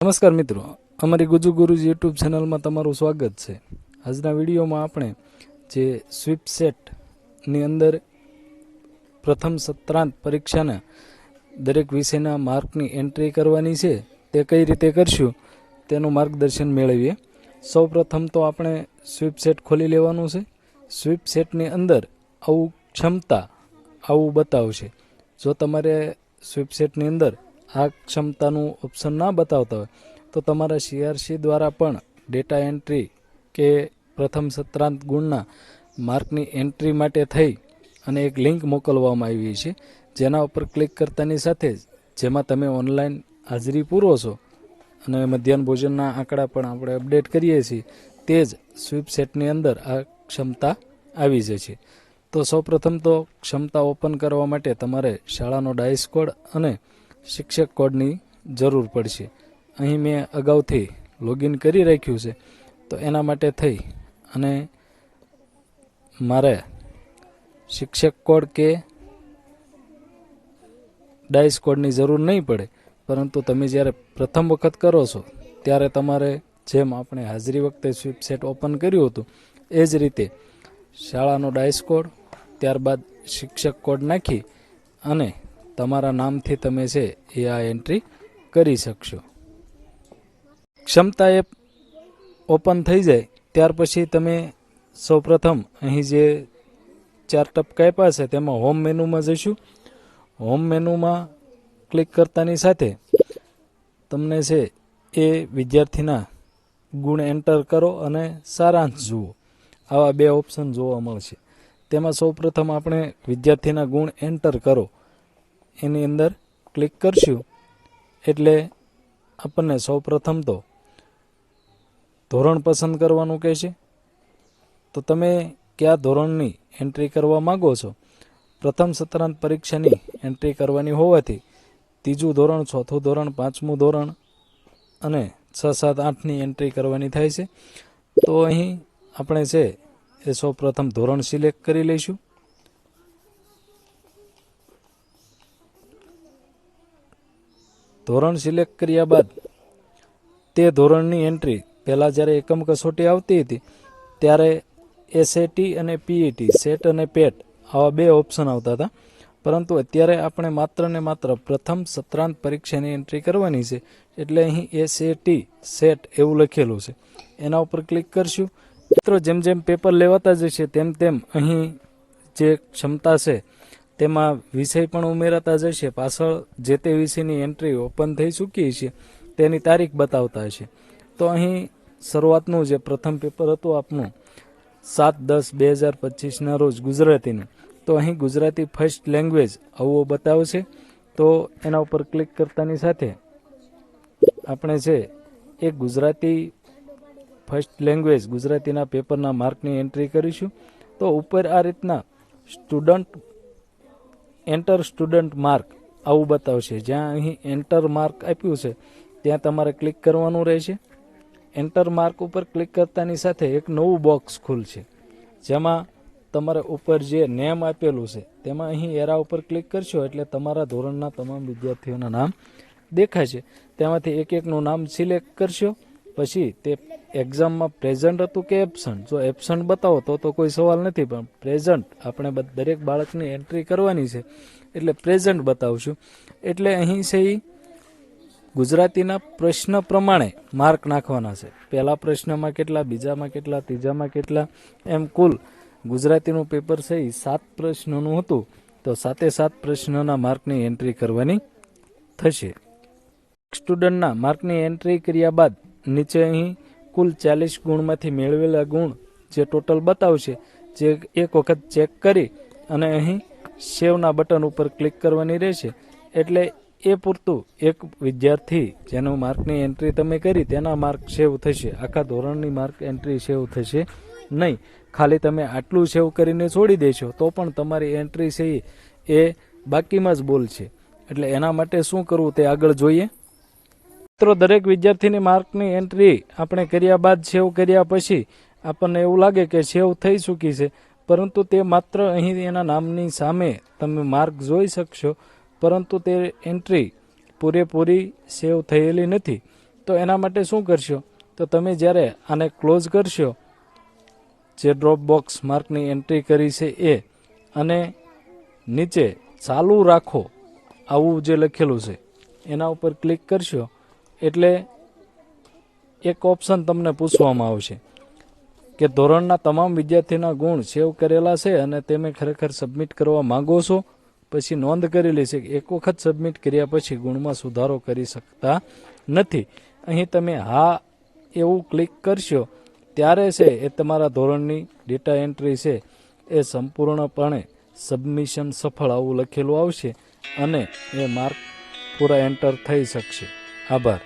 નમસ્કાર મિત્રો, અમારી ગુજુ ગુરુજી યુટ્યુબ ચેનલમાં તમારું સ્વાગત છે. આજના વિડીયોમાં આપણે જે સ્વીપ સેટની અંદર પ્રથમ સત્રાંત પરીક્ષાના દરેક વિષયના માર્કની એન્ટ્રી કરવાની છે તે કઈ રીતે કરશું તેનું માર્ગદર્શન મેળવીએ. સૌ પ્રથમ તો આપણે સ્વીપ સેટ ખોલી લેવાનું છે. સ્વીપ સેટની અંદર આવું ક્ષમતા આવું બતાવશે. જો તમારે સ્વીપ સેટની અંદર આ ક્ષમતાનું ઓપ્શન ના બતાવતા હોય તો તમારા CRC દ્વારા પણ ડેટા એન્ટ્રી કે પ્રથમ સત્રાંત ગુણના માર્કની એન્ટ્રી માટે થઈ અને એક લિંક મોકલવામાં આવી છે, જેના ઉપર ક્લિક કરતાની સાથે જ જેમાં તમે ઓનલાઈન હાજરી પૂરો છો અને મધ્યાહન ભોજનના આંકડા પણ આપણે અપડેટ કરીએ છીએ, તે જ સ્વીપ સેટની અંદર આ ક્ષમતા આવી જશે. તો સૌપ્રથમ તો ક્ષમતા ઓપન કરવા માટે તમારે શાળાનો ડાયસ કોડ અને શિક્ષક કોડની જરૂર પડશે. અહીં મેં અગાઉથી લોગિન કરી રાખ્યું છે, તો એના માટે થઈ અને મારે શિક્ષક કોડ કે ડાયસ કોડની જરૂર નહીં પડે, પરંતુ તમે જ્યારે પ્રથમ વખત કરો છો ત્યારે તમારે જેમ આપણે હાજરી વખતે સ્વીપ સેટ ઓપન કર્યું હતું એ જ રીતે શાળાનો ડાયસ કોડ, ત્યારબાદ શિક્ષક કોડ નાખી અને તમારા નામથી તમે છે એ આ એન્ટ્રી કરી શકશો. ક્ષમતા એપ ઓપન થઈ જાય ત્યાર પછી તમે સૌપ્રથમ અહીં જે 4 ટપકા આપ્યા છે તેમાં હોમ મેનુમાં જઈશું. હોમ મેનુમાં ક્લિક કરતાની સાથે તમને છે એ વિદ્યાર્થીના ગુણ એન્ટર કરો અને સારાંશ જુઓ, આવા 2 ઓપ્શન જોવા મળશે. તેમાં સૌપ્રથમ આપણે વિદ્યાર્થીના ગુણ એન્ટર કરો એની અંદર ક્લિક કરશું એટલે આપણને સૌપ્રથમ તો ધોરણ પસંદ કરવાનું કહેશે. તો તમે કયા ધોરણની એન્ટ્રી કરવા માગો છો? પ્રથમ સત્રાંત પરીક્ષાની એન્ટ્રી કરવાની હોવાથી 3જું ધોરણ, 4થું ધોરણ, 5મું ધોરણ અને 6, 7, 8ની એન્ટ્રી કરવાની થાય છે. તો અહીં આપણે છે એ સૌપ્રથમ ધોરણ સિલેક્ટ કરી લઈશું. ધોરણ સિલેક્ટ કર્યા બાદ તે ધોરણની એન્ટ્રી પહેલાં જ્યારે એકમ કસોટી આવતી હતી ત્યારે SAT અને PET, સેટ અને પેટ આવા 2 ઓપ્શન આવતા હતા, પરંતુ અત્યારે આપણે માત્ર ને માત્ર પ્રથમ સત્રાંત પરીક્ષાની એન્ટ્રી કરવાની છે, એટલે અહીં SAT સેટ એવું લખેલું છે, એના ઉપર ક્લિક કરશું. મિત્રો, જેમ જેમ પેપર લેવાતા જશે તેમ તેમ અહીં જે ક્ષમતા છે તેમાં વિષય પણ ઉમેરાતા જશે. પાછળ જે તે વિષયની એન્ટ્રી ઓપન થઈ ચૂકી છે તેની તારીખ બતાવતા હશે. તો અહીં શરૂઆતનું જે પ્રથમ પેપર હતું આપનું 7/10/2025ના રોજ ગુજરાતીનું, તો અહીં ગુજરાતી ફર્સ્ટ લેંગ્વેજ આવું બતાવશે. તો એના ઉપર ક્લિક કરતાની સાથે આપણે છે એ ગુજરાતી ફર્સ્ટ લેંગ્વેજ ગુજરાતીના પેપરના માર્કની એન્ટ્રી કરીશું. તો ઉપર આ રીતના એન્ટર સ્ટુડન્ટ માર્ક આવું બતાવશે. જ્યાં અહીં એન્ટર માર્ક આપ્યું છે ત્યાં તમારે ક્લિક કરવાનું રહેશે. એન્ટર માર્ક ઉપર ક્લિક કરતાની સાથે એક નવું બોક્સ ખુલશે, જેમાં તમારે ઉપર જે નેમ આપેલું છે તેમાં અહીં એરા ઉપર ક્લિક કરશો એટલે તમારા ધોરણના તમામ વિદ્યાર્થીઓના નામ દેખાશે. તેમાંથી એક એકનું નામ સિલેક્ટ કરશો. પછી તે એક્ઝામમાં પ્રેઝન્ટ હતું કે એબસન્ટ, જો એબસન્ટ બતાવો તો કોઈ સવાલ નથી, પણ પ્રેઝન્ટ આપણે દરેક બાળકની એન્ટ્રી કરવાની છે એટલે પ્રેઝન્ટ બતાવશું. એટલે અહીં છે એ ગુજરાતીના પ્રશ્ન પ્રમાણે માર્ક નાખવાના છે. પહેલા પ્રશ્નમાં કેટલા, બીજામાં કેટલા, ત્રીજામાં કેટલા, એમ કુલ ગુજરાતીનું પેપર છે એ 7 પ્રશ્નોનું હતું, તો 7 પ્રશ્નોના માર્કની એન્ટ્રી કરવાની થશે. સ્ટુડન્ટના માર્કની એન્ટ્રી કર્યા બાદ નીચે અહીં કુલ 40 ગુણમાંથી મેળવેલા ગુણ જે ટોટલ બતાવશે, જે એક વખત ચેક કરી અને અહીં સેવના બટન ઉપર ક્લિક કરવાની રહેશે. એટલે એ પૂરતું એક વિદ્યાર્થી જેનું માર્કની એન્ટ્રી તમે કરી તેના માર્ક સેવ થશે. આખા ધોરણની માર્ક એન્ટ્રી સેવ થશે નહીં. ખાલી તમે આટલું સેવ કરીને છોડી દેશો તો પણ તમારી એન્ટ્રી છે એ બાકીમાં જ બોલશે. એટલે એના માટે શું કરવું તે આગળ જોઈએ. મિત્રો, દરેક વિદ્યાર્થીની માર્કની એન્ટ્રી આપણે કર્યા બાદ સેવ કર્યા પછી આપણને એવું લાગે કે સેવ થઈ ચૂકી છે, પરંતુ તે માત્ર અહીં એના નામની સામે તમે માર્ક જોઈ શકશો, પરંતુ તે એન્ટ્રી પૂરેપૂરી સેવ થયેલી નથી. તો એના માટે શું કરશો, તો તમે જ્યારે આને ક્લોઝ કરશો, જે ડ્રોપ બોક્સ માર્કની એન્ટ્રી કરી છે એ, અને નીચે ચાલુ રાખો આવું જે લખેલું છે એના ઉપર ક્લિક કરશો એટલે એક ઓપ્શન તમને પૂછવામાં આવશે કે ધોરણના તમામ વિદ્યાર્થીના ગુણ સેવ કરેલા છે અને તમે ખરેખર સબમિટ કરવા માંગો છો. પછી નોંધ કરેલી છે કે એક વખત સબમિટ કર્યા પછી ગુણમાં સુધારો કરી શકતા નથી. અહીં તમે હા એવું ક્લિક કરશો ત્યારે છે એ તમારા ધોરણની ડેટા એન્ટ્રી છે એ સંપૂર્ણપણે સબમિશન સફળ આવું લખેલું આવશે અને એ માર્ક પૂરા એન્ટર થઈ શકશે. આભાર.